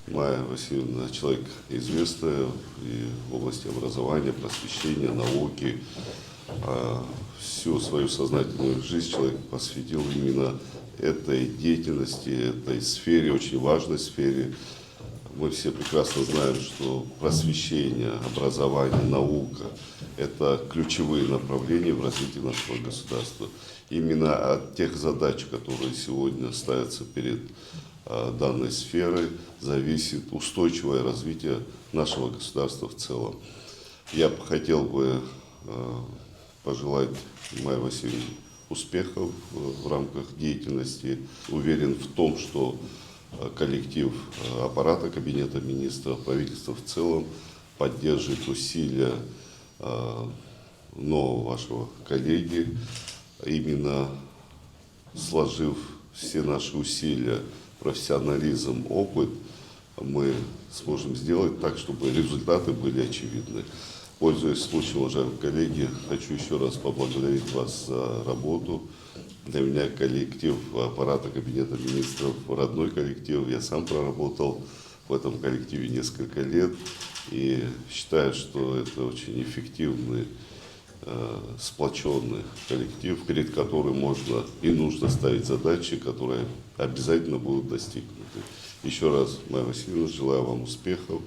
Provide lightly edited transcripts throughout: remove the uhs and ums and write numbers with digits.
Майя Васильевна человек известный и в области образования, просвещения, науки. Всю свою сознательную жизнь человек посвятил именно этой деятельности, этой сфере, очень важной сфере. Мы все прекрасно знаем, что просвещение, образование, наука – это ключевые направления в развитии нашего государства. Именно от тех задач, которые сегодня ставятся перед данной сферой, зависит устойчивое развитие нашего государства в целом. Я бы хотел пожелать Майе Васильевне успехов в рамках деятельности. Уверен в том, что коллектив аппарата Кабинета министров, правительства в целом поддержит усилия нового вашего коллеги, именно сложив все наши усилия, профессионализм, опыт, мы сможем сделать так, чтобы результаты были очевидны. Пользуясь случаем, уважаемые коллеги, хочу еще раз поблагодарить вас за работу. Для меня коллектив аппарата Кабинета министров родной коллектив. Я сам проработал в этом коллективе несколько лет и считаю, что это очень эффективный, сплоченный коллектив, перед которым можно и нужно ставить задачи, которые обязательно будут достигнуты. Еще раз, Майя Васильевна, желаю вам успехов.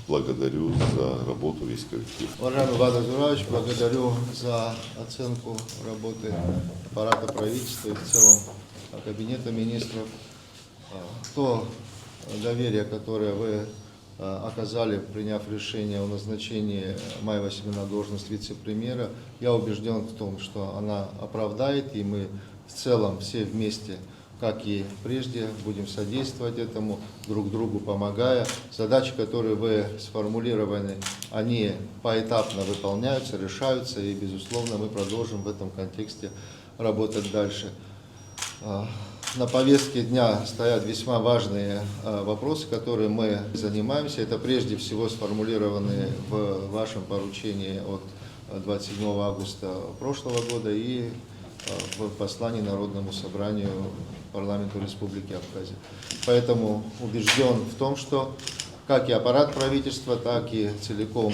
Благодарю за работу весь коллектив. Уважаемый Владимир Владимирович, благодарю за оценку работы аппарата правительства и в целом Кабинета министров. То доверие, которое вы оказали, приняв решение о назначении Майи Васильевны на должность вице-премьера, я убежден в том, что она оправдает, и мы в целом все вместе, как и прежде, будем содействовать этому, друг другу помогая. Задачи, которые вы сформулированы, они поэтапно выполняются, решаются, и, безусловно, мы продолжим в этом контексте работать дальше. На повестке дня стоят весьма важные вопросы, которые мы занимаемся. Это прежде всего сформулированы в вашем поручении от 27 августа прошлого года и в послании Народному собранию парламенту Республики Абхазия. Поэтому убежден в том, что как и аппарат правительства, так и целиком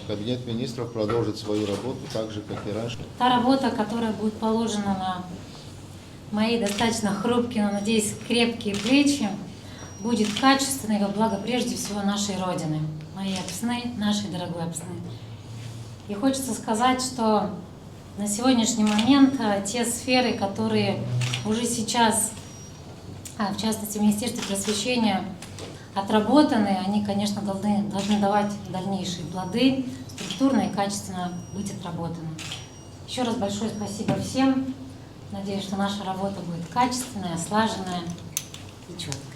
Кабинет министров продолжит свою работу так же, как и раньше. Та работа, которая будет положена на мои достаточно хрупкие, но, надеюсь, крепкие плечи, будет качественной во благо прежде всего нашей Родины, моей Апсны, нашей дорогой Апсны. И хочется сказать, что на сегодняшний момент те сферы, которые уже сейчас, в частности в Министерстве просвещения, отработаны, они, конечно, должны давать дальнейшие плоды, структурно и качественно быть отработаны. Еще раз большое спасибо всем. Надеюсь, что наша работа будет качественная, слаженная и четкая.